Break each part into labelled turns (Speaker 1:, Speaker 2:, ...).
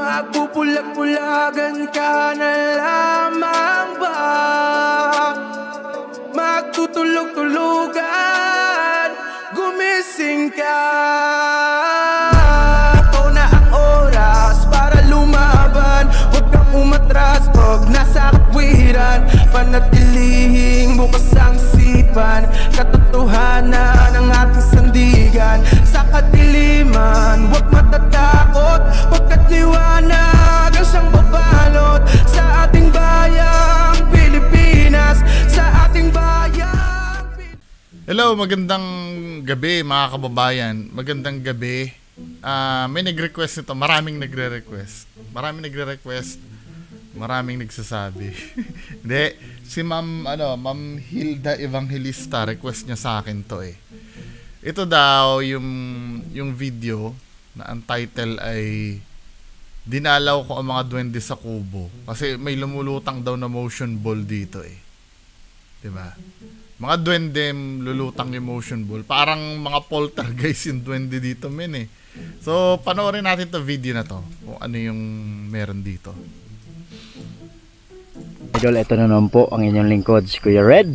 Speaker 1: Magpupulag-pulagan ka na lamang ba? Magtutulog-tulugan, gumising ka. Ito na ang oras para lumaban. Huwag kang umatras pag nasa katwiran. Panatilihing bukas ang isipan. Katotohanan ang ating sandigan. Sa kadiliman, huwag matatakot, pagkat liwanag ang siyang babalot sa ating bayang Pilipinas, sa ating bayang
Speaker 2: Hello, magandang gabi mga kababayan. Magandang gabi. May nag-request nito, maraming nagre-request. Maraming nagsasabi. Hindi, si Ma'am Hilda Evangelista, request niya sa akin to eh. Ito daw yung video na ang title ay Dinalaw ko ang mga duwende sa kubo. Kasi may lumulutang daw na motion ball dito eh. 'Di ba? Mga duwende lulutang yung motion ball. Parang mga poltergeist yung duwende dito men eh. So, panoorin natin 'tong video na 'to kung ano yung meron dito.
Speaker 3: Idol, ito na naman po ang inyong lingkod, si Kuya Red.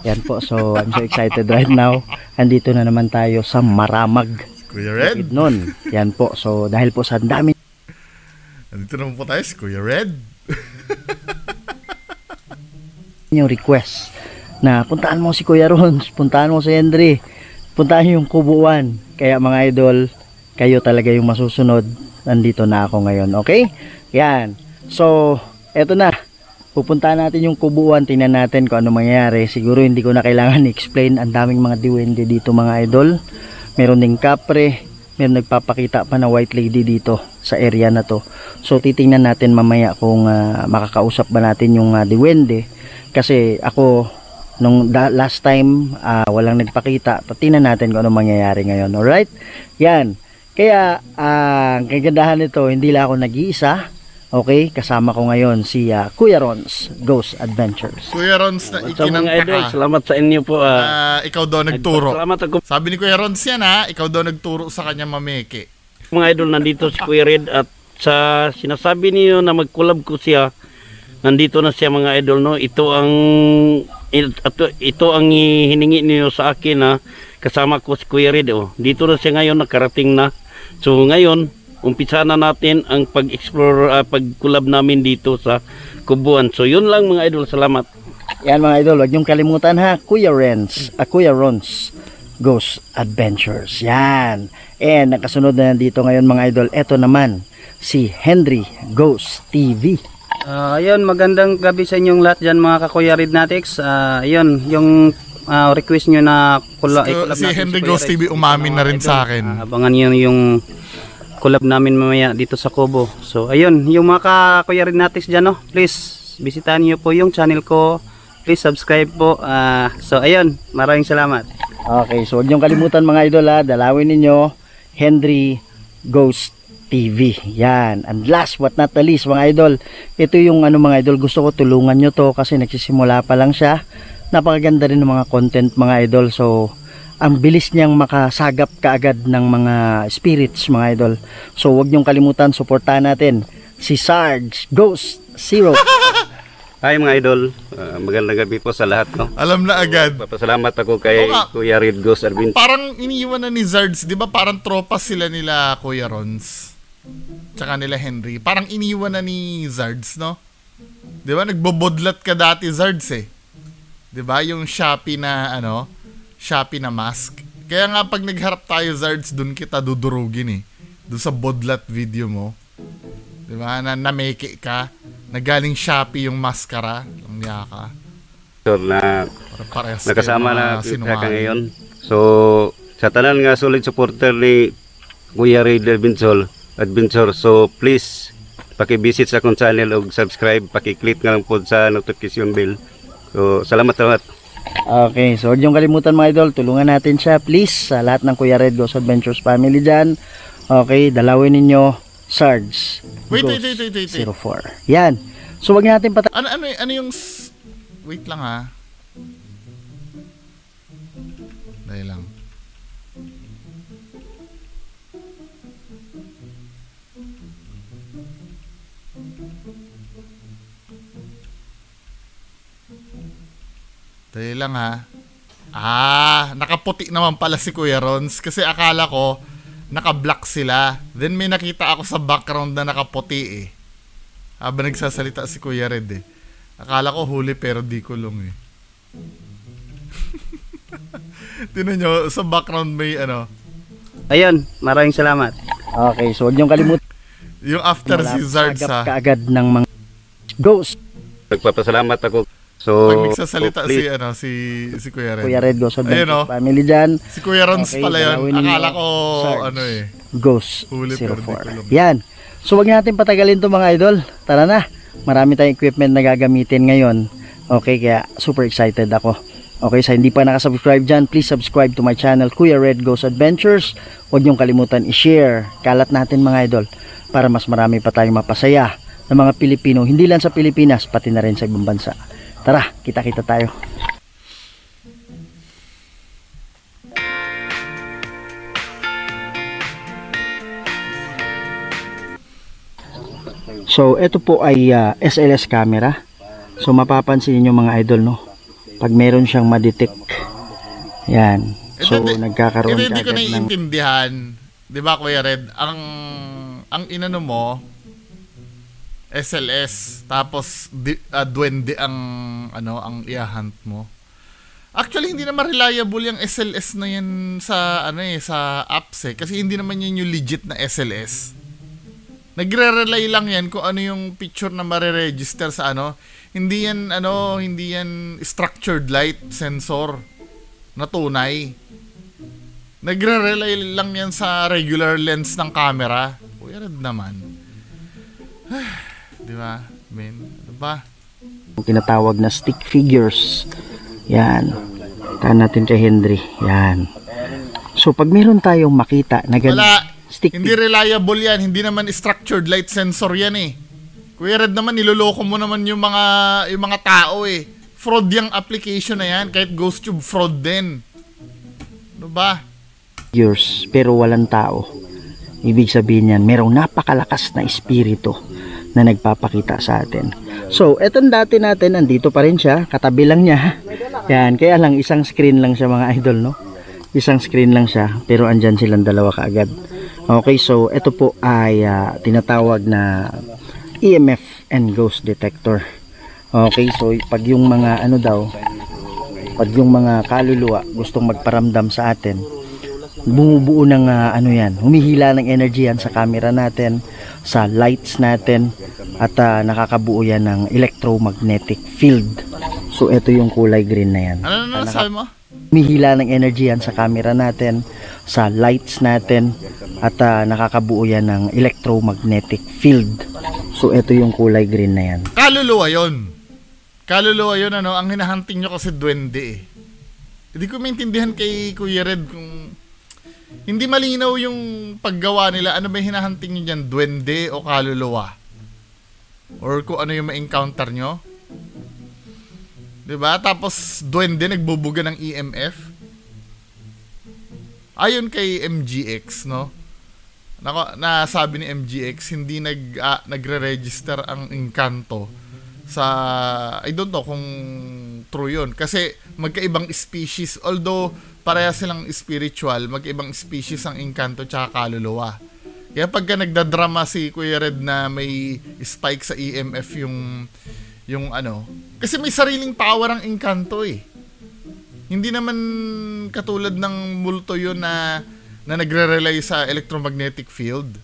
Speaker 3: Yan po, so I'm so excited right now. Andito na naman tayo sa Maramag,
Speaker 2: Kuya Red.
Speaker 3: Nun. Yan po, so dahil po sa dami.
Speaker 2: Andito naman po tayo si Kuya Red.
Speaker 3: Yung request na puntaan mo si Kuya Rons, puntaan mo si Henry, puntaan yung Kubuan. Kaya mga idol, kayo talaga yung masusunod. Nandito na ako ngayon, okay? Yan. So, eto na. Pupuntahan natin yung Kubuan, tingnan natin kung ano mangyayari. Siguro hindi ko na kailangan i-explain. Ang daming mga diwende dito mga idol. Meron ding kapre, meron nagpapakita pa na white lady dito sa area na to. So titingnan natin mamaya kung makakausap ba natin yung diwende. Kasi ako, nung last time, walang nagpakita. Tingnan natin kung ano mangyayari ngayon. Alright? Yan. Kaya, ang kagandahan nito, hindi lang ako nag-iisa. Okay, kasama ko ngayon si Kuya Rons Ghost Adventures.
Speaker 2: Kuya Rons na ikinanta ka.
Speaker 4: Salamat sa inyo po.
Speaker 2: Ikaw daw nagturo.
Speaker 4: Salamat ako.
Speaker 2: Sabi ni Kuya Rons yan ikaw daw nagturo sa kanya mameke.
Speaker 4: Mga idol, nandito si Kuya Red at sa sinasabi niyo na mag-collab ko siya, nandito na siya mga idol, no? Ito ang hiningi niyo sa akin na kasama ko si Kuya Red. Dito na siya ngayon, nakarating na. So ngayon, umpisa na natin ang pag-explore, pag-collab namin dito sa Kubuan. So yun lang mga idol, salamat.
Speaker 3: Yan mga idol, huwag niyong kalimutan ha, Kuya Rons Ghost Adventures. Yan. And nakasunod na dito ngayon mga idol, eto naman si Henry Ghost TV.
Speaker 5: Ayun, magandang gabi sa inyong lahat dyan mga kakuya Rednatics. Ayun, yung request nyo na collab
Speaker 2: si Henry Ghost TV umamin na rin sa akin.
Speaker 5: Abangan nyo yung collab namin mamaya dito sa Kubo. So ayun, yung mga Kuya Rednatics dyan, no, please bisitahin niyo po yung channel ko, please subscribe po. So ayun, maraming salamat.
Speaker 3: Okay, so huwag niyong kalimutan mga idol dalawin ninyo Henry Ghost TV. Yan. And last but not the least mga idol, ito yung mga idol, gusto ko tulungan nyo to kasi nagsisimula pa lang siya. Napakaganda rin ng mga content mga idol. So ang bilis niyang makasagap kaagad ng mga spirits mga idol. So huwag niyong kalimutan, suportahan natin si Sarge Ghost Zero.
Speaker 4: Hi mga idol, magandang gabi po sa lahat, no?
Speaker 2: Alam na agad.
Speaker 4: Papasalamat ako kay Kuya Red Ghost Adventures.
Speaker 2: Parang iniiwan na ni Zards, di ba? Parang tropa sila nila Kuya Rons tsaka nila Henry. Parang iniwan na ni Zards, no? Di ba? Nagbobodlat ka dati Zards eh. Di ba? Yung Shopee na Shopee na mask. Kaya nga pag nagharap tayo Zards, dun kita dudurugin eh. Dun sa bodlat video mo. Diba? Na nameke ka. Nagaling Shopee yung maskara. Ang yaka.
Speaker 4: So, nakasama na kita ka ngayon. So, sa tanan nga solid supporter ni Kuya Red Adventure. So, please, paki-visit sa akong channel o subscribe. Paki-click nga lang po sa notification bell. So, salamat.
Speaker 3: Okay, so huwag niyong kalimutan mga idol, tulungan natin siya please sa lahat ng Kuya Red Ghost Adventures family dyan. Okay, dalawin ninyo Sarge
Speaker 2: Wait.
Speaker 3: 04. Yan. So wag natin
Speaker 2: ano yung wait lang ha. Dahil lang. Dali lang ha. Nakaputi naman pala si Kuya Rons kasi akala ko naka-black sila. Then may nakita ako sa background na nakaputi eh. Habang nagsasalita si Kuya Red eh. Akala ko huli pero di kulong eh. Tingnan nyo, sa background may ano.
Speaker 5: Ayun, maraming salamat.
Speaker 3: Okay, so huwag niyong kalimutan.
Speaker 2: Yung after si Zards ha.
Speaker 3: Kaagad ng mga ghost.
Speaker 4: Nagpapasalamat ako. So,
Speaker 2: pag nagsasalita si Kuya Red.
Speaker 3: Kuya Red Ghost Adventures
Speaker 2: Ayun,
Speaker 3: family dyan.
Speaker 2: Si Kuya Rons pala yun. Akala ko
Speaker 3: Sarge.
Speaker 2: ano
Speaker 3: Ghost
Speaker 2: huli pero di
Speaker 3: 04.
Speaker 2: kulong.
Speaker 3: Yan. So wag natin patagalin to mga idol. Tara na. Marami tayong equipment na gagamitin ngayon. Okay, kaya super excited ako. Okay, sa hindi pa nakasubscribe dyan, please subscribe to my channel, Kuya Red Ghost Adventures. Huwag niyong kalimutan i-share. Kalat natin mga idol para mas marami pa tayong mapasaya ng mga Pilipino. Hindi lang sa Pilipinas, pati na rin sa ibang bansa. Tara, kita-kita tayo. So, ito po ay SLS camera. So, mapapansin niyo mga idol, no? Pag meron siyang ma-detect. Yan. So, nagkakaroon
Speaker 2: Hindi ko
Speaker 3: agad ng...
Speaker 2: naiintindihan. Di ba, Kuya Red? Ang inano mo, SLS, tapos duwende ang i-hunt mo. Actually, hindi naman reliable yung SLS na yan sa sa apps eh. Kasi hindi naman yan yung legit na SLS. Nagre-rely lang yan kung ano yung picture na mare-register sa ano. Hindi yan structured light sensor na tunay. Nagre-rely lang yan sa regular lens ng camera. Kuya Red naman. Di ba? Ano ba?
Speaker 3: Tinatawag na stick figures. Yan. Taan natin kay Henry. Yan. So, pag meron tayong makita na ganun, stick
Speaker 2: hindi reliable yan. Hindi naman structured light sensor yan eh. Kuya Red naman, niloloko mo naman yung mga tao eh. Fraud yung application na yan. Kahit GhostTube, fraud din. Ano ba?
Speaker 3: Figures, pero walang tao. Ibig sabihin yan, merong napakalakas na espiritu na nagpapakita sa atin. So, etong dati natin, andito pa rin siya, katabi lang niya. Yan, kaya lang isang screen lang siya mga idol, no? Isang screen lang siya, pero andyan silang dalawa kaagad. Okay, so ito po ay tinatawag na EMF and ghost detector. Okay, so pag yung mga pag yung mga kaluluwa gustong magparamdam sa atin, bumubuo ng humihila ng energy yan sa camera natin, sa lights natin, at nakakabuo yan ng electromagnetic field. So ito yung kulay green na yan.
Speaker 2: Ano sabi mo?
Speaker 3: Humihila ng energy yan sa camera natin, sa lights natin, at nakakabuo yan ng electromagnetic field. So ito yung kulay green na yan.
Speaker 2: Kaluluwa yun ang hinahunting nyo kasi duwende eh. Hindi ko maintindihan kay Kuya Red kung hindi malinaw yung paggawa nila. Ano ba yung hinahunting nyo dyan? Duwende o kaluluwa? Or kung ano yung ma-encounter nyo? Diba? Tapos duwende nagbubuga ng EMF. Ayon kay MGX, no? Nasabi ni MGX, hindi nagre-register ang Encanto sa, I don't know kung true yun. Kasi magkaibang species, although pareha silang spiritual, magkaibang species ang Encanto tsaka kaluluwa. Kaya pagka nagdadrama si Kuya Red na may spike sa EMF yung kasi may sariling power ang Encanto eh. Hindi naman katulad ng multo yun na nagre-rely sa electromagnetic field.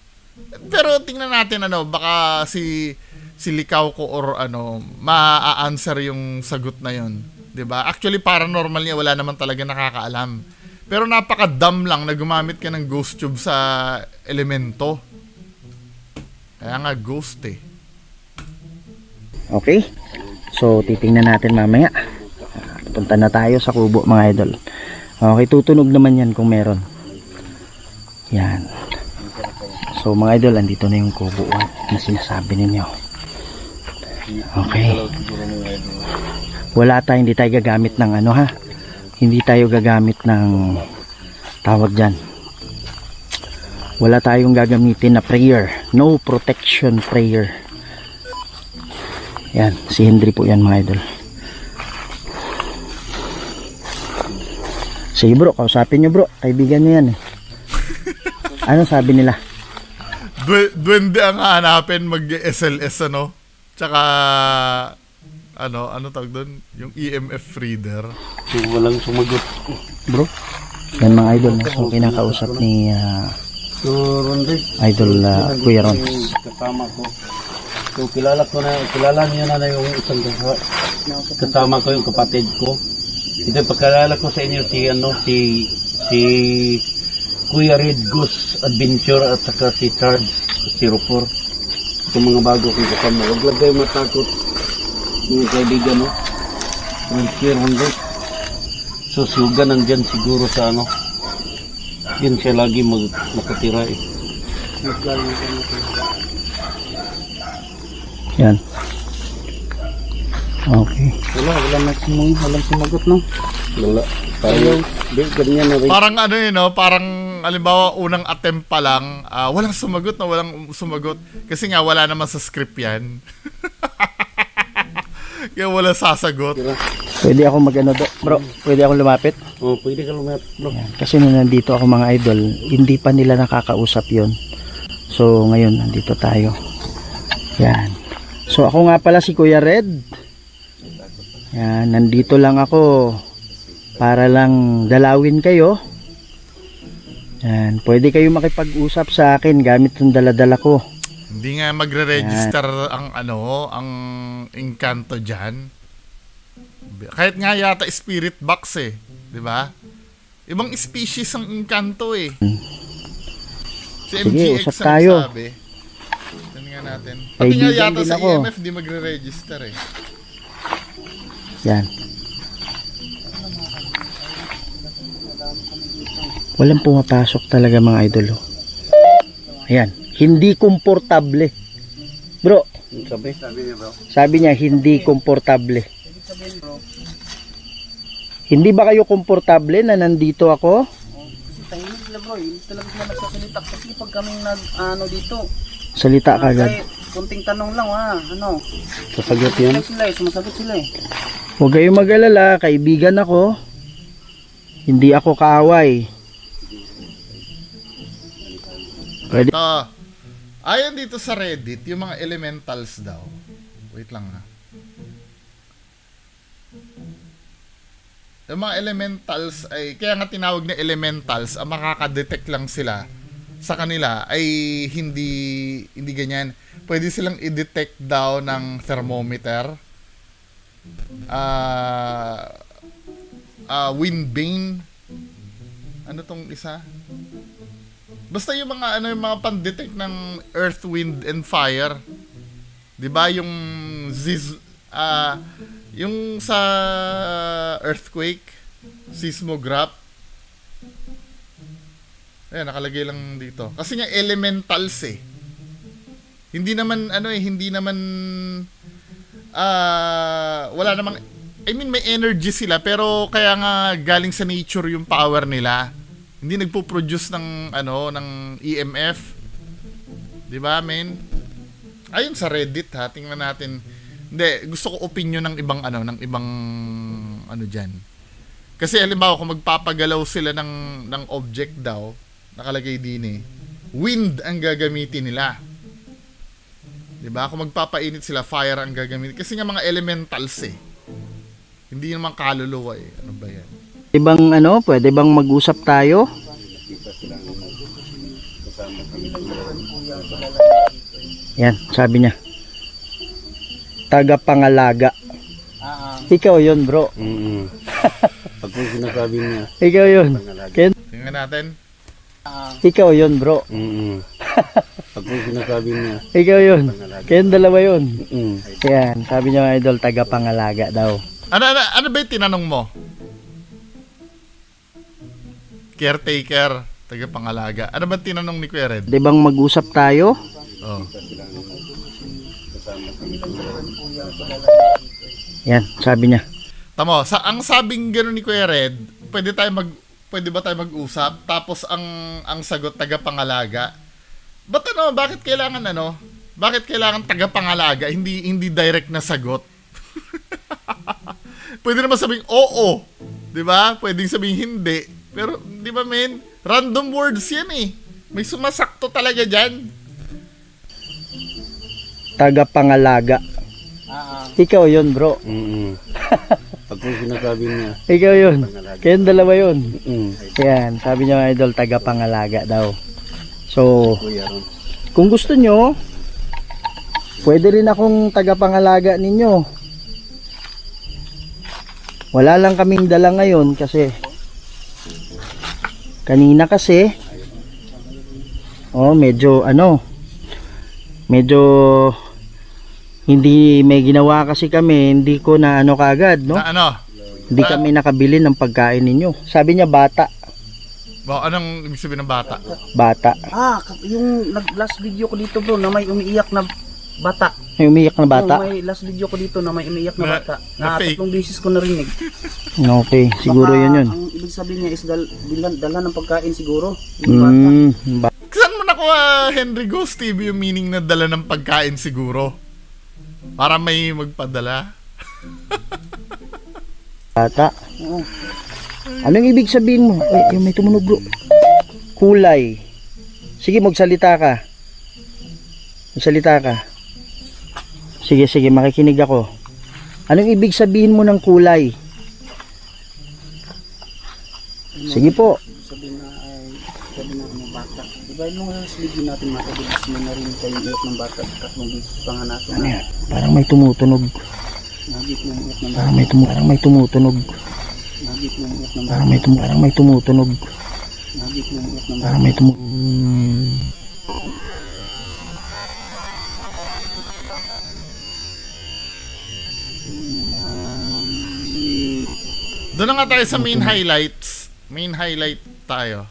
Speaker 2: Pero tingnan natin baka si Likaw ko or ma-answer yung sagot na yun. 'Di ba? Actually paranormal niya, wala naman talaga nakakaalam. Pero napaka-dumb lang na gumamit ka ng ghost tube sa elemento. Kaya nga ghost eh.
Speaker 3: Okay. So titingnan natin mamaya. Punta na tayo sa kubo mga idol. Okay, tutunog naman yan kung meron. Yan. So mga idol, andito na yung kubo na sinasabi ninyo. Okay. Wala tayo, hindi tayo gagamit ng hindi tayo gagamit ng tawag dyan. Wala tayong gagamitin na prayer. No protection prayer. Yan, si Henry po yan mga idol. Sige bro, kausapin nyo bro. Kaibigan nyo yan eh. Ano sabi nila?
Speaker 2: Duwende ang hahanapin mag-SLS ano. Tsaka ano tawag doon? Yung EMF reader.
Speaker 4: So, walang sumagot.
Speaker 3: Bro, yan mga idol na so kinakausap ni Idol Kuya Ron.
Speaker 4: Kasama ko. So, kilala niyo na yung isang kasama ko, yung kapatid ko. Ito, pagkalala ko sa inyo si Kuya Red Goose Adventure at saka si Charles 04. Itong mga bago kong kasama. Huwag lang kayo matakot, mga kaibigan, no? Share 100. So, suga nandyan siguro sa ano. Yan siya lagi nakatira eh.
Speaker 3: Yan. Okay.
Speaker 5: Walang sumagot, no?
Speaker 4: Wala. Tayo, ganyan na rin.
Speaker 2: Parang ano yun, no? Parang alimbawa unang attempt pa lang, walang sumagot. Kasi nga wala naman sa script yan. Kaya wala sasagot.
Speaker 3: Pwede ako mag-ano bro? Pwede ako lumapit?
Speaker 4: Oh, pwede ka lumapit, bro.
Speaker 3: Yan. Kasi nung nandito ako mga idol, hindi pa nila nakakausap yon. So ngayon nandito tayo. Yan. So ako nga pala si Kuya Red. Yan, nandito lang ako para lang dalawin kayo. Yan, pwede kayo makipag-usap sa akin gamit yung dala-dala ko.
Speaker 2: Hindi nga magre-register ang Encanto diyan. Kahit nga yata spirit box eh, 'di ba? Ibang species ang Encanto eh. Si
Speaker 3: Sige,
Speaker 2: MGX
Speaker 3: usap
Speaker 2: ang
Speaker 3: tayo.
Speaker 2: sabi. Tingnan natin. Pati nga
Speaker 3: Kaibigan
Speaker 2: yata
Speaker 3: din
Speaker 2: sa
Speaker 3: ako.
Speaker 2: EMF di magre-register eh.
Speaker 3: Yan. Walang pumapasok talaga mga idol. Ayan, hindi komportable. Bro,
Speaker 4: Sabi niya, bro.
Speaker 3: sabi niya hindi komportable. Hindi ba kayo komportable na nandito ako?
Speaker 5: Tahimik sila bro, hindi talaga sila nagsasalita kasi pag kaming dito,
Speaker 3: Salita ka agad.
Speaker 5: kahit kunting tanong lang
Speaker 4: Sasagot yan.
Speaker 5: sumasagot sila eh.
Speaker 3: Huwag kayong mag-alala, kaibigan ako. Hindi ako kaaway. Pwede.
Speaker 2: Ito. Ayon dito sa Reddit, yung mga elementals daw. Wait lang ha. Yung mga elementals ay, kaya nga tinawag na elementals, ang makakadetect lang sila sa kanila ay hindi ganyan. Pwede silang i-detect daw ng thermometer. Windbane. Ano tong isa? Basta yung mga yung mga pan-detect ng earth, wind and fire. 'Di ba yung yung sa earthquake, seismograph. Ayan, nakalagay lang dito. Kasi nga elementals eh. Hindi naman wala namang, I mean may energy sila pero kaya nga galing sa nature yung power nila. Hindi nagpo-produce ng ng EMF. 'Di ba, men? Ayun sa Reddit ha, tingnan natin. Hindi, gusto ko opinion ng ibang diyan. Kasi halimbawa kung magpapagalaw sila ng object daw, nakalagay din eh. Wind ang gagamitin nila. 'Di ba? Kung magpapainit sila, fire ang gagamitin. Kasi nga mga elementals eh. Hindi naman kaluluwa eh. Ano ba 'yan?
Speaker 3: Pwede bang mag-usap tayo? Yan, sabi niya. Tagapangalaga. Ikaw yun, bro.
Speaker 4: Pag kung sinasabi niya.
Speaker 3: Ikaw yun.
Speaker 2: Tingnan natin.
Speaker 3: Ikaw yun, bro.
Speaker 4: Pag kung sinasabi niya.
Speaker 3: Ikaw yun. Kayong dalawa yun. Yan, sabi niya idol, tagapangalaga daw.
Speaker 2: Ano ba yung tinanong mo? Caretaker, tagapangalaga. Ano ba tinanong ni Kuya Red?
Speaker 3: Di bang mag-usap tayo?
Speaker 2: Oh.
Speaker 3: Yan, sabi niya.
Speaker 2: Tamo, ang sabing gano'n ni Kuya Red, pwede ba tayo mag-usap? Tapos ang sagot tagapangalaga. Bakit kailangan tagapangalaga, hindi direct na sagot? Pwede naman sabing oo. 'Di ba? Pwedeng sabihin hindi. Pero 'di ba, men? Random words 'yan eh. May sumasakto talaga diyan.
Speaker 3: Tagapangalaga. Ikaw 'yon, bro.
Speaker 4: Pag po sinasabi niya.
Speaker 3: Ikaw 'yon. Kayong dalawa 'yon. Yan, sabi niya mga idol, tagapangalaga daw. So, kung gusto nyo, pwede rin akong tagapangalaga ninyo. Wala lang kaming dala ngayon kasi kanina kasi medyo hindi may ginawa kasi kami, hindi ko na kagad, no?
Speaker 2: Na ano?
Speaker 3: Hindi kami nakabili ng pagkain ninyo. Sabi niya bata.
Speaker 2: Anong ibig sabihin ng bata?
Speaker 3: Bata.
Speaker 5: Yung last video ko dito bro na may umiiyak na bata.
Speaker 3: May umiiyak na bata?
Speaker 5: May last video ko dito na may umiiyak na bata.
Speaker 2: Na fake.
Speaker 5: Tatlong beses ko narinig.
Speaker 3: Okay, siguro yun.
Speaker 5: Ang ibig sabihin niya is dala ng pagkain siguro. Yung bata.
Speaker 2: Saan mo nakuha, Henry Ghost TV, yung meaning na dala ng pagkain siguro? Para may magpadala?
Speaker 3: Bata. Anong ibig sabihin mo? Ay, may tumunog bro. Kulay. Sige, magsalita ka. Magsalita ka. Sige, makikinig ako. Anong ibig sabihin mo ng kulay? Sige po.
Speaker 5: Sabi na mga bata. Diba yung sleeve natin makabilis mo na rin kayo iyak ng bata. Tatlong beses pa nga natin.
Speaker 3: Ano yan? Parang may tumutunog.
Speaker 5: Nagit ng iyak ng bata.
Speaker 3: Parang may tumutunog.
Speaker 5: Nagit ng iyak ng bata.
Speaker 3: Parang may tumutunog.
Speaker 5: Nagit ng iyak ng bata.
Speaker 3: Parang may tumutunog.
Speaker 2: Doon na nga tayo sa main highlights. Main highlight tayo.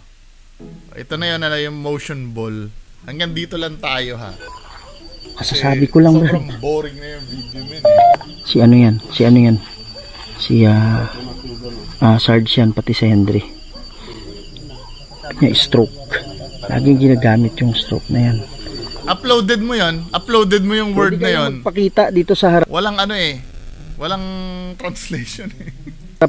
Speaker 2: Ito na yun, yung motion ball. Hanggang dito lang tayo, ha.
Speaker 3: Kasasabi ko lang, bro.
Speaker 2: Sobrang boring na yung video, men.
Speaker 3: Si ano yan? Si Sarge yan, pati si Henry. Yung stroke. Laging ginagamit yung stroke na yan.
Speaker 2: Uploaded mo yon, uploaded mo yung word na yon.
Speaker 3: Magpakita dito sa harap
Speaker 2: Walang walang translation eh.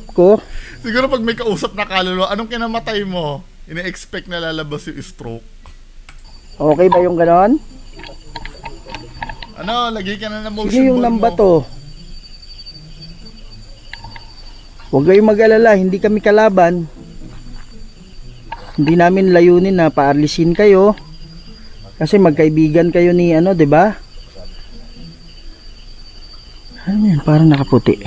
Speaker 3: ko.
Speaker 2: Siguro pag may kausap na kaluluwa, anong kinamatay mo? Ine-expect na lalabas yung stroke.
Speaker 3: Okay ba yung ganon?
Speaker 2: Lagay ka na ng motion
Speaker 3: Sino yung
Speaker 2: ball
Speaker 3: namba
Speaker 2: mo.
Speaker 3: to? Huwag kayong mag-alala, hindi kami kalaban. Hindi namin layunin na paarlisin kayo. Kasi magkaibigan kayo ni 'di ba? Ano yan? Parang nakaputi.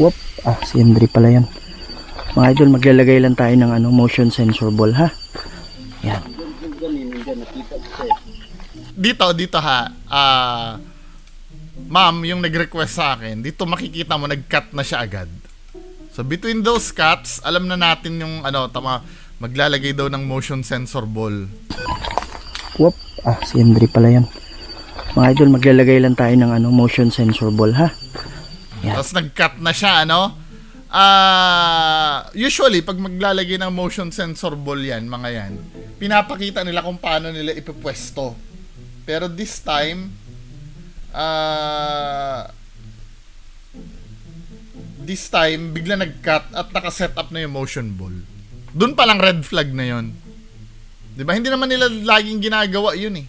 Speaker 3: Whoop. Si Henry pala yan. Mga idol, maglalagay lang tayo ng motion sensor ball, ha? Yan.
Speaker 2: Dito ha. Ma'am, yung nag-request sa akin, dito makikita mo nag-cut na siya agad. So between those cuts, alam na natin yung maglalagay daw ng motion sensor ball.
Speaker 3: Whoop. Si Henry pala yan. Mga idol, maglalagay lang tayo ng motion sensor ball, ha? Yan.
Speaker 2: Tapos nag-cut na siya, usually pag maglalagay ng motion sensor ball yan, mga yan, pinapakita nila kung paano nila ipipwesto. Pero this time bigla nag-cut at naka-set up na yung motion ball. Doon pa lang red flag na yon. 'Di ba? Hindi naman nila laging ginagawa yun eh.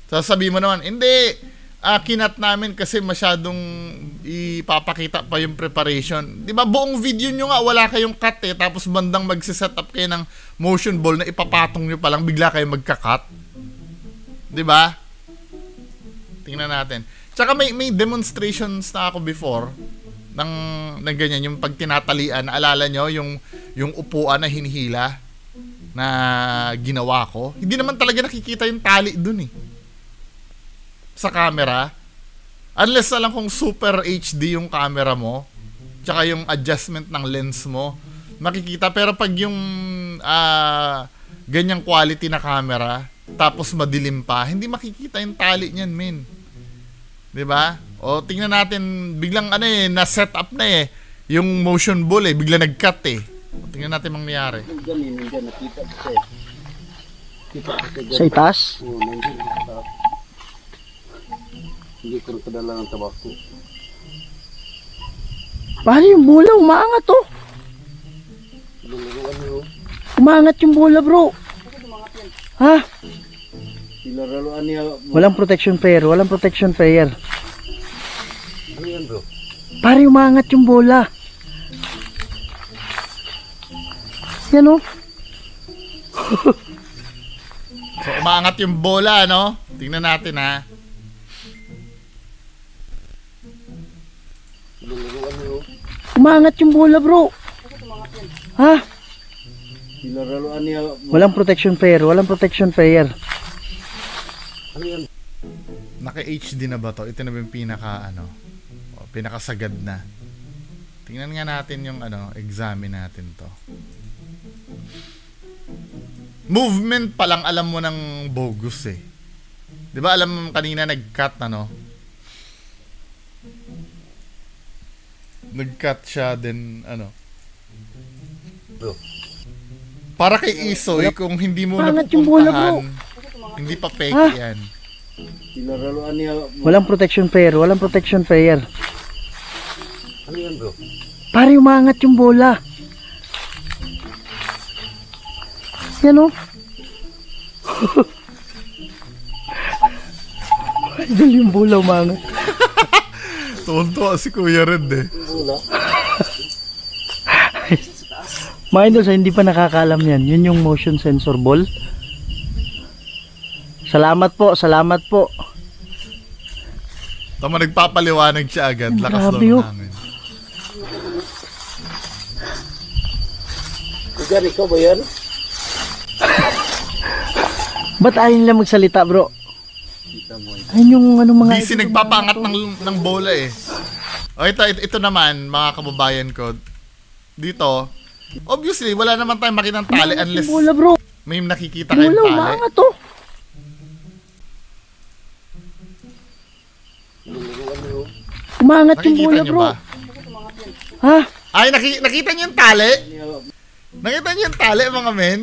Speaker 2: Sasabihin mo naman, hindi, kinat namin kasi masyadong ipapakita pa yung preparation. 'Di ba? Buong video nyo nga wala kayong cut eh, tapos bandang magse-set up kayo ng motion ball na ipapatong nyo pa lang, bigla kayo magka-cut. 'Di ba? Tingnan natin. Tsaka may demonstrations na ako before ng ganyan, yung pag tinatalian, naalala nyo yung upuan na hinihila na ginawa ko. Hindi naman talaga nakikita yung tali dun eh. Sa camera. Unless na lang kung super HD yung camera mo, tsaka yung adjustment ng lens mo, makikita. Pero pag yung ganyang quality na camera, tapos madilim pa, hindi makikita yung tali niyan, men. 'Di ba? O tingnan natin, biglang na-set up na yung motion ball bigla nag-cut O, tingnan natin mangyayari.
Speaker 3: Sa itaas?
Speaker 4: Hindi ko kadala ng tabako.
Speaker 3: Paano yung bola? Umaangat to.
Speaker 4: Luluruan niyo.
Speaker 3: Umaangat yung bola, bro. Ha?
Speaker 4: Ilaraluan niya.
Speaker 3: Walang protection player. Walang protection player.
Speaker 4: Ano yan, bro?
Speaker 3: Pare, umaangat yung bola. Yan o.
Speaker 2: So, umaangat yung bola, no? Tingnan natin, ha?
Speaker 4: Luluruan niyo.
Speaker 3: Umaangat yung bola, bro. Ha?
Speaker 4: Ilaraluan niya.
Speaker 3: Walang protection player. Walang protection player.
Speaker 4: Ano yan?
Speaker 2: Naka-HD na ba to? Ito na ba yung pinaka, pinakasagad na. Tingnan nga natin yung, examine natin to. Movement pa lang alam mo ng bogus eh. 'Di ba alam mo kanina nag-cut Nag-cut siya then
Speaker 4: Bro.
Speaker 2: Para kay Isoy kung hindi mo
Speaker 3: Pangat yung bola,
Speaker 2: napupuntahan, hindi pa fake yan.
Speaker 4: Ilaraluan niya.
Speaker 3: Walang protection player. Walang protection player.
Speaker 4: Ano yan, bro?
Speaker 3: Pare, umaangat yung bola. Yan o. Idol yung bola umangat.
Speaker 2: Tuwan-tuwa si Kuya Red eh.
Speaker 3: Mga idol, sa hindi pa nakakaalam yan, yun yung motion sensor ball. Salamat po, salamat po.
Speaker 2: Tama, nagpapaliwanag siya agad. Lakas daw
Speaker 3: Grabe,
Speaker 2: ng
Speaker 3: oh.
Speaker 2: hangin.
Speaker 4: Kuya, ikaw ba yan?
Speaker 3: Ba't ayaw nila magsalita, bro? Ayun yung mga
Speaker 2: Busy nagpapangat ng bola eh. O ito naman, mga kababayan ko. Dito, obviously, wala naman tayong makitang tali unless
Speaker 3: bola, bro.
Speaker 2: may nakikita kayong
Speaker 3: Bola,
Speaker 2: tali.
Speaker 3: umaangat to. Umaangat yung
Speaker 2: Nakikita
Speaker 3: bola,
Speaker 2: nyo
Speaker 3: bro.
Speaker 2: ba?
Speaker 3: Ha?
Speaker 2: Ay, nakita nyo yung tali? Nakita nyo yung tali, mga men?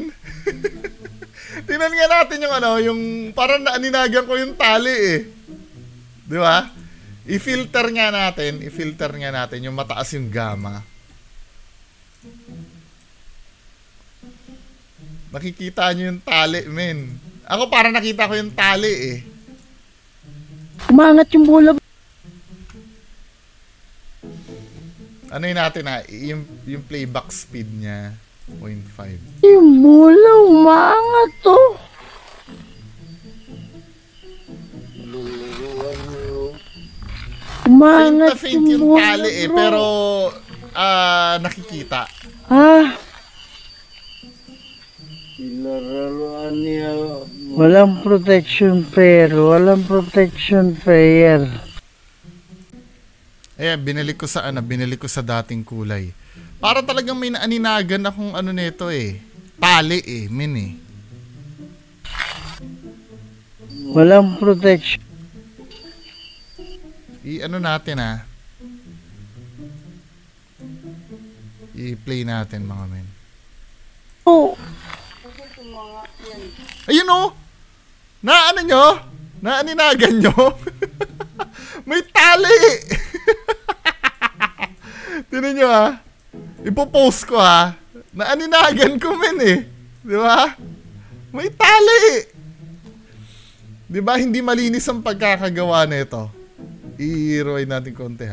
Speaker 2: Tingnan nga natin yung yung parang naaninagan ko yung tali eh. Di ba? I-filter nga natin yung mataas yung gamma. Nakikita nyo yung tali, men. Ako parang nakita ko yung tali eh.
Speaker 3: Umaangat yung bola, bro.
Speaker 2: Ano yun natin yung playback speed niya 0.5.
Speaker 3: Yung bola, umaangat to. Umaangat
Speaker 2: Faint
Speaker 3: yung
Speaker 2: yung
Speaker 3: bola,
Speaker 2: tali eh,
Speaker 3: bro.
Speaker 2: pero nakikita.
Speaker 3: Ha?
Speaker 4: Ilaraluan niya.
Speaker 3: Walang protection player. Walang protection player.
Speaker 2: Ayan, binalik ko sa dating kulay. Para talagang may naaninagan akong nito eh. Tali eh, min eh.
Speaker 3: Walang protection.
Speaker 2: Natin I-play natin mga men.
Speaker 3: Oh,
Speaker 2: Ayun oh! Naaninagan nyo? May tali! Tinan nyo Ipopost ko Naaninagan ko men eh. Di ba? May tali! Di ba hindi malinis ang pagkakagawa nito? I-rewind natin konti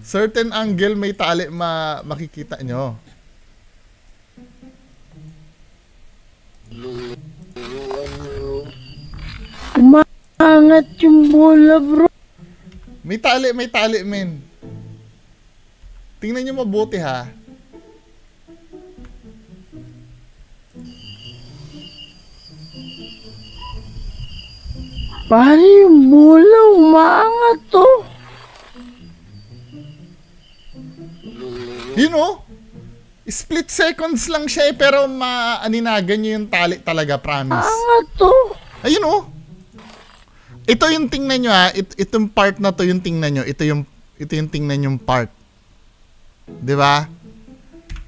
Speaker 2: Certain angle may tali makikita nyo.
Speaker 3: umaangat yung bola, bro.
Speaker 2: May tali men. Tingnan nyo mabuti
Speaker 3: Pare, yung bola, umaangat to.
Speaker 2: You know? Split seconds lang siya pero maaninagan nyo yung tali talaga, promise.
Speaker 3: Angat to.
Speaker 2: Ayun Ito yung tingnan nyo itong part na to yung tingnan nyo. Ito yung tingnan yung part. 'Di ba?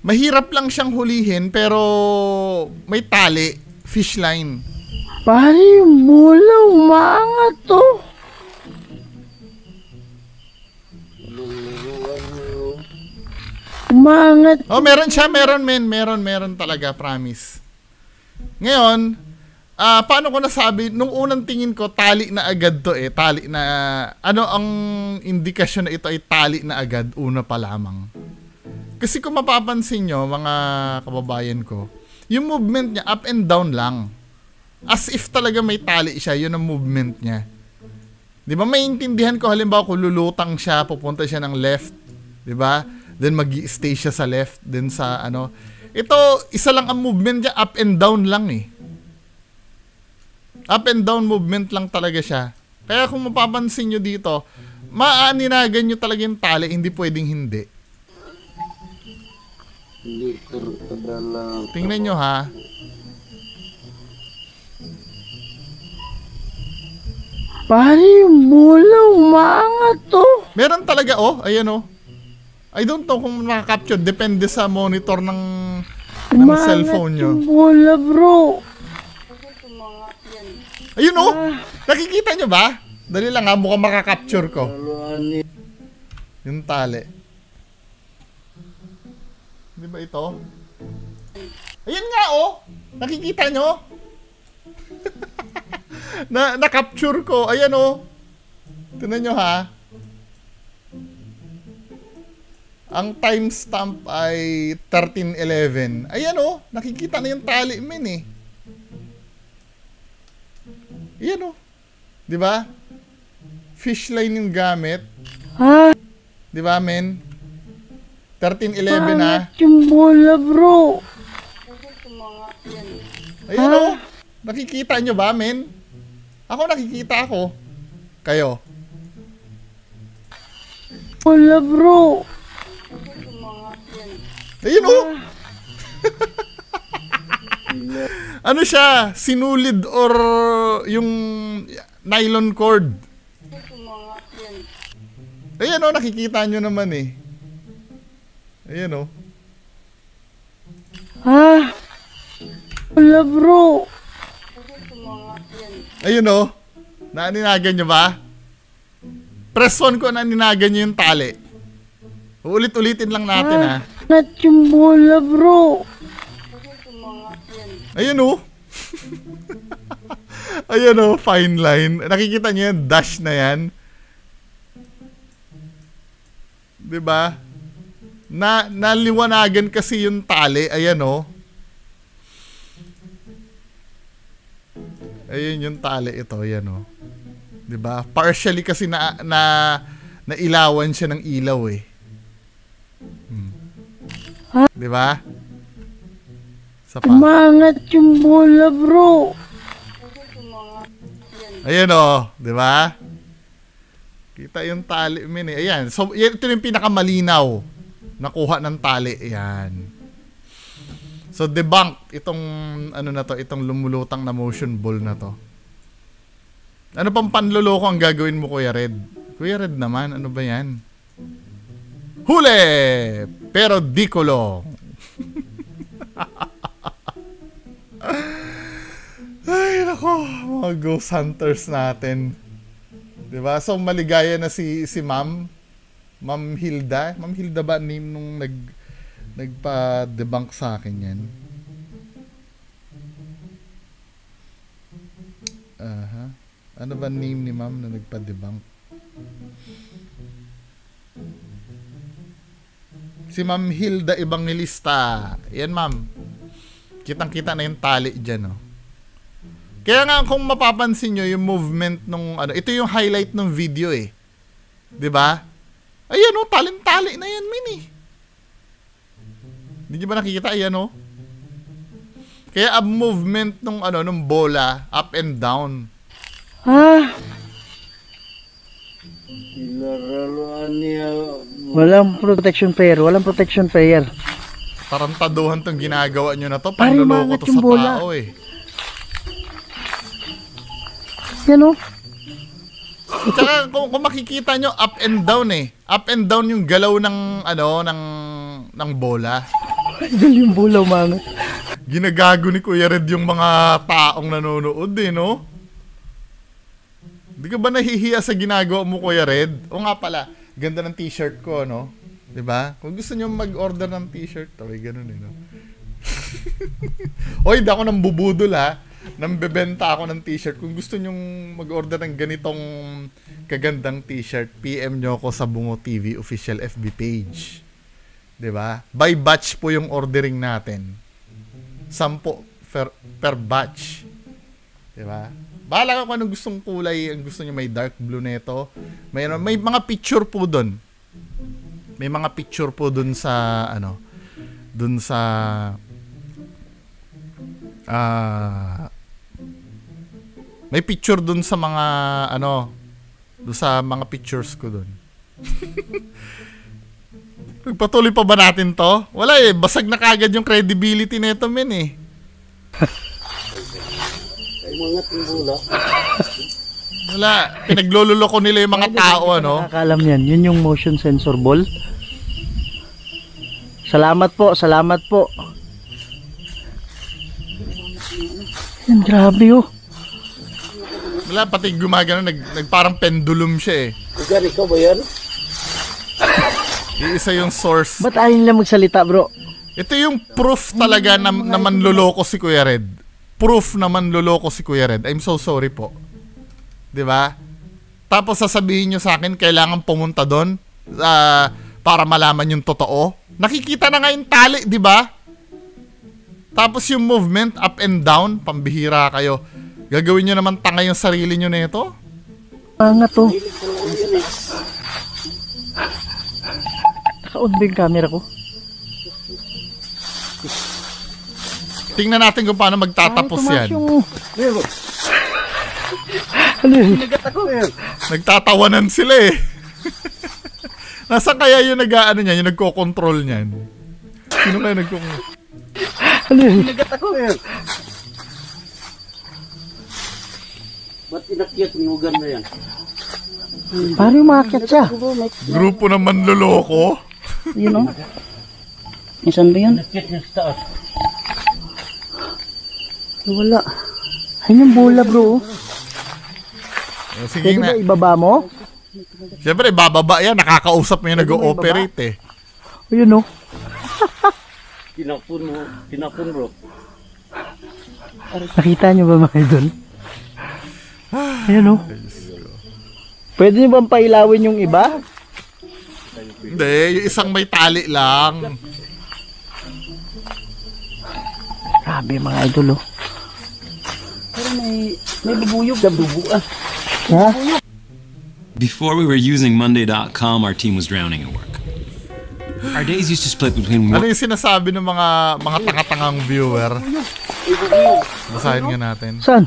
Speaker 2: Mahirap lang siyang hulihin pero may tali, fish line.
Speaker 3: Pare, yung bola, umaangat to. Umaangat.
Speaker 2: Oh, meron siya, meron talaga, promise. Ngayon, paano ko nasabi, nung unang tingin ko, tali na agad to tali na, ano ang indikasyon na ito ay tali na agad, una pa lamang. Kasi kung mapapansin nyo, mga kababayan ko, yung movement niya, up and down lang. As if talaga may tali siya, yun ang movement niya. Di ba, maintindihan ko, halimbawa, kung lulutang siya, pupunta siya ng left, di ba? Then mag-i-stay siya sa left, then sa ano. Ito, isa lang ang movement niya, up and down lang Up and down movement lang talaga siya. Kaya kung mapapansin nyo dito, maaaninagan nyo talaga yung tali, hindi pwedeng hindi. Tingnan nyo ha.
Speaker 3: Pare, yung bola, umaangat to.
Speaker 2: Meron talaga, ayan I don't know kung makaka-capture. Depende sa monitor ng cellphone nyo.
Speaker 3: Yung bola, bro.
Speaker 2: Ayun nakikita nyo ba? Dali lang mukhang makaka-capture ko. Yung tali. Di ba ito? Ayun nga nakikita nyo? Na-capture ko. Ayan Tignan nyo ha. Ang timestamp ay 13:11. Ayan nakikita na yung tali Ayan di ba? Fishline yung gamit. Di ba, men? 13:11 na.
Speaker 3: Yung bola, bro.
Speaker 2: Ayan nakikita nyo ba, men? Ako nakikita ako. Kayo?
Speaker 3: Bola, bro.
Speaker 2: Ayun ano siya? Sinulid or yung nylon cord? Ayan nakikita nyo naman Ayan
Speaker 3: Bola, bro.
Speaker 2: Ayun naaninagan nyo ba? Press 1 ko naaninagan nyo yung tali. Ulit-ulitin lang natin
Speaker 3: Not yung bola, bro.
Speaker 2: Ayun Ayun fine line. Nakikita niyo yung dash na yan? Diba? Naliwanagan kasi yung tali. Ayan Ayun yung tali ito. Ayan Diba? Partially kasi nailawan siya ng ilaw Diba?
Speaker 3: Umangat yung bola, bro.
Speaker 2: Ayan di ba? Kita yung tali, Ayan. So, ito yung pinakamalinaw nakuha ng tali. Ayan. So, debunk itong itong lumulutang na motion ball na to. Ano pang panloloko ang gagawin mo, Kuya Red? Kuya Red naman, ano ba yan? Huli! Pero di kulong. Ay, nako, mga ghost hunters natin. Diba? So, maligaya na si Ma'am Hilda. Ma'am Hilda ba name nung nagpa-debunk sa akin yan? Ano ba name ni Ma'am na nagpa-debunk? Si Ma'am Hilda Evangelista. Yan, Ma'am. Kitang-kita na yung tali dyan, Kaya nga kung mapapansin nyo yung movement nung ito yung highlight ng video 'Di ba? Ayan tali na yan, Hindi nyo ba nakikita? Ayan Kaya ang movement nung nung bola up and down.
Speaker 3: Walang protection player.
Speaker 2: Tarantaduhan tong ginagawa nyo na to. Panluloko to sa tao
Speaker 3: Yan
Speaker 2: Tsaka kung makikita nyo, up and down Up and down yung galaw ng ng bola.
Speaker 3: Idol yung bola, umangat.
Speaker 2: Ginagago ni Kuya Red yung mga taong nanonood eh, no? Di ka ba nahihiya sa ginagawa mo, Kuya Red? O nga pala, ganda ng t-shirt ko, no? Diba? Kung gusto nyo mag-order ng t-shirt, okay, ganun eh, no? Oy, di ako nang bubudol, ha? Nang bebenta ako ng t-shirt. Kung gusto nyo mag-order ng ganitong kagandang t-shirt, PM nyo ako sa Bungo TV official FB page. Diba? By batch po yung ordering natin. 10 per batch. Diba? Bahala ka kung anong gustong kulay. Ang gusto nyo, may dark blue neto. May mga picture po doon. May mga picture po doon sa doon sa may picture doon sa mga doon sa mga pictures ko doon. Pagpatuloy pa ba natin to? Wala eh, basag na kagad yung credibility nito, men eh. Wala, pinaglololoko nila yung mga tao, ano?
Speaker 3: Nakakalam yan, yun yung motion sensor ball. Salamat po, salamat po. Yan, grabe oh.
Speaker 2: Wala, pati gumagano, nagparang pendulum siya eh.
Speaker 5: Ikaw ba yan?
Speaker 2: Iisa yung source.
Speaker 3: Ba't ayaw nila magsalita, bro?
Speaker 2: Ito yung proof talaga na manloloko si Kuya Red. Proof na manloloko si Kuya Red. I'm so sorry po. 'Di ba? Tapos sasabihin nyo sa akin kailangan pumunta doon para malaman yung totoo. Nakikita na nga yung tali, 'di ba? Tapos yung movement up and down, pambihira kayo. Gagawin nyo naman tanga yung sarili nyo nito?
Speaker 3: Nga to. Naka-on ba yung camera ko?
Speaker 2: Tingnan natin kung paano magtatapos yan.
Speaker 3: Ano yun?
Speaker 2: Nagtatawanan sila eh. Nasaan kaya yung nag-aano niyan, yung nagko-control niyan? Sino kaya nagko-control?
Speaker 3: Ano yun?
Speaker 5: Ba't inakyat ni Hugan na yan?
Speaker 3: Paano yung maakyat siya?
Speaker 2: Grupo ng manloloko?
Speaker 3: Yun o. Isan ba yan? Wala. Ayun yung bola, bro.
Speaker 2: Sige
Speaker 3: Pwede
Speaker 2: na.
Speaker 3: ba ibaba mo?
Speaker 2: Siyempre, bababa yan. Nakakausap mo yung nag-ooperate eh.
Speaker 3: Ayun o.
Speaker 5: Tinapon bro.
Speaker 3: Nakita nyo ba mga idol? Ayun o. Pwede nyo bang pailawin yung iba?
Speaker 2: Hindi, yung isang may tali lang.
Speaker 3: Grabe mga idol o.
Speaker 5: Pero may bubuyog na bubuan.
Speaker 3: Ha?
Speaker 6: Before we were using Monday.com, our team was drowning in work. Our days used to split between
Speaker 2: Ano
Speaker 6: work.
Speaker 2: yung sinasabi ng mga tanga-tangang viewer? Basahin nga natin.
Speaker 3: Saan?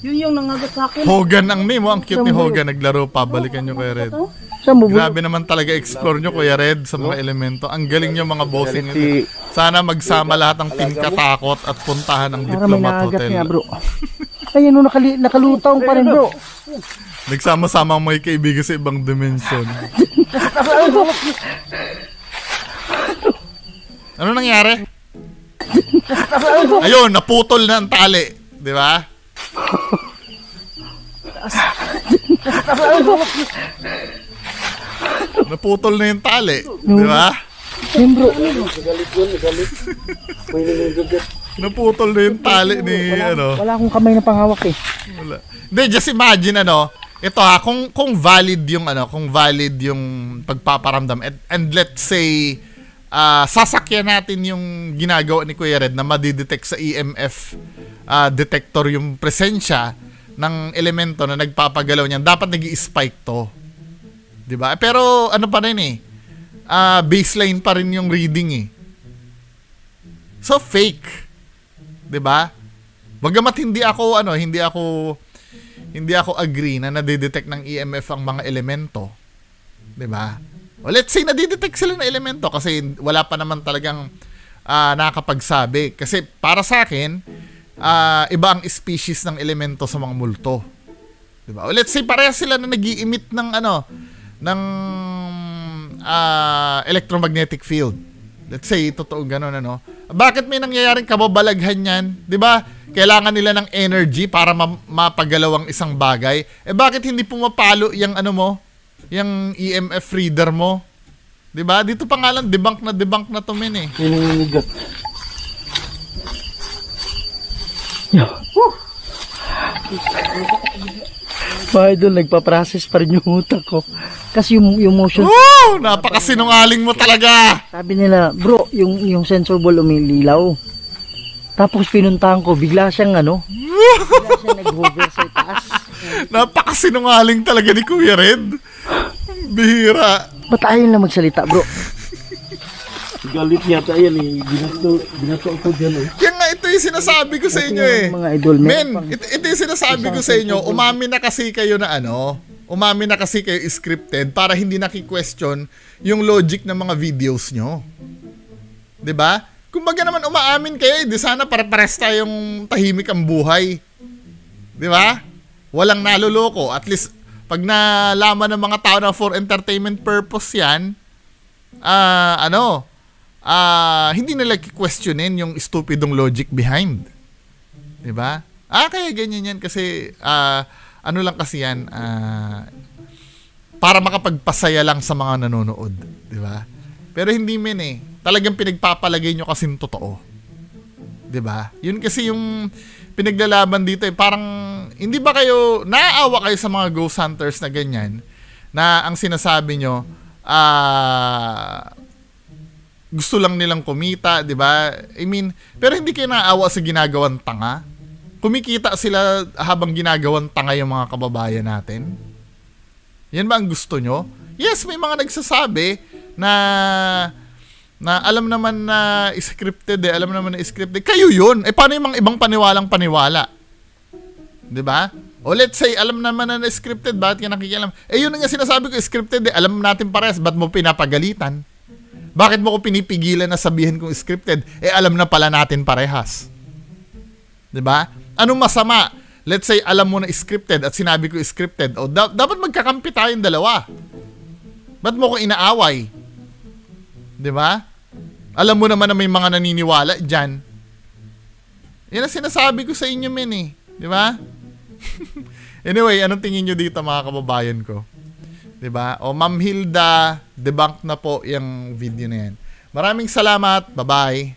Speaker 5: Yun yung nangagat sa akin.
Speaker 2: Hogan ang name mo. Ang cute ni Hogan. Naglaro pa. Balikan nyo kay Red.
Speaker 3: Saan mo?
Speaker 2: Grabe naman talaga explore nyo Kuya Red sa mga elemento. Ang galing nyo mga bossing nito. Sana magsama lahat ng team katakot at puntahan ang
Speaker 3: Para may
Speaker 2: Diplomat
Speaker 3: nakagat
Speaker 2: Hotel.
Speaker 3: nga bro. Ayun o, nakalutang pa rin bro.
Speaker 2: Nagsama-sama ang mga kaibigan sa ibang dimension. Ano nangyari? Ayun, naputol na ang tali. Di ba? Naputol na yung tali. Di ba?
Speaker 3: Ayun bro.
Speaker 2: Naputol na yung tali ni ano.
Speaker 3: Wala akong kamay na panghawak eh.
Speaker 2: Wala. Hindi, just imagine ito ha, kung valid yung kung valid yung pagpaparamdam and let's say sasakyan natin yung ginagawa ni Kuya Red na madidetect sa EMF detector yung presensya ng elemento na nagpapagalaw niyan, dapat nag-i-spike to. 'Di ba? Pero ano pa rin eh. Baseline pa rin yung reading eh. So fake. 'Di ba? Bagamat hindi ako agree na nadidetect ng EMF ang mga elemento. 'Di ba? O let's say nadidetect sila ng elemento kasi wala pa naman talagang nakakapagsabi. Kasi para sa akin, iba ang species ng elemento sa mga multo. 'Di ba? O let's say parehas sila na nag-i-emit ng ng electromagnetic field. Let's say, totoo ganun, ano? Bakit may nangyayaring kababalaghan yan? 'Di ba? Kailangan nila ng energy para mapagalaw ang isang bagay. Bakit hindi pumapalo yung ano mo? Yung EMF reader mo? 'Di ba? Dito pa nga lang, debunk na to, men, eh.
Speaker 3: Mga idol, nagpa-process pa rin yung utak ko. Kasi yung motion...
Speaker 2: Woo! Napakasinungaling mo talaga!
Speaker 3: Sabi nila, bro, yung sensor ball umililaw. Tapos pinuntahan ko, bigla siyang nag-hover sa taas.
Speaker 2: Napakasinungaling talaga ni Kuya Red. Bihira.
Speaker 3: Ba't ayaw na magsalita, bro?
Speaker 7: Galit yata yan eh. Binato ako dyan eh.
Speaker 2: Kaya nga, ito yung sinasabi ko sa inyo eh.
Speaker 3: Mga idol,
Speaker 2: Men, ito yung sinasabi ko sa inyo. Umami na kasi kayo na umami na kasi kayo scripted para hindi naki-question yung logic ng mga videos nyo. 'Di ba? Kumbaga naman umaamin kayo, di sana pare-pares tayong tahimik ang buhay. 'Di ba? Walang naloloko. At least pag nalaman ng mga tao na for entertainment purpose 'yan, hindi nila questionin yung stupidong logic behind. 'Di ba? Kaya ganyan yan kasi ano lang kasi yan, para makapagpasaya lang sa mga nanonood, 'di ba? Pero hindi men eh. Talagang pinagpapalagay nyo kasing totoo. 'Di ba? Yun kasi yung pinaglalaban dito eh. Parang hindi ba kayo naaawa kayo sa mga ghost hunters na ganyan na ang sinasabi nyo gusto lang nilang kumita, 'di ba? I mean, pero hindi kayo naaawa sa ginagawang tanga. Kumikita sila habang ginagawang tanga yung mga kababayan natin. Yan ba ang gusto nyo? Yes, may mga nagsasabi na alam naman na scripted eh. Alam naman na scripted. Kayo yun. Paano yung mga ibang paniwalang-paniwala? 'Di ba? O let's say, alam naman na scripted. Bakit ka nakikialam? Yun nga sinasabi ko, scripted eh. Alam natin parehas. Ba't mo pinapagalitan? Bakit mo ko pinipigilan na sabihin kong scripted? Alam na pala natin parehas. 'Di ba? Anong masama? Let's say, alam mo na scripted at sinabi ko scripted. O, dapat magkakampi tayong dalawa. Ba't mo ko inaaway? 'Di ba? Alam mo naman na may mga naniniwala dyan. Yan ang sinasabi ko sa inyo, men eh. 'Di ba? Anyway, anong tingin nyo dito mga kababayan ko? 'Di ba? O Ma'am Hilda, debunk na po yung video na yan. Maraming salamat. Bye-bye.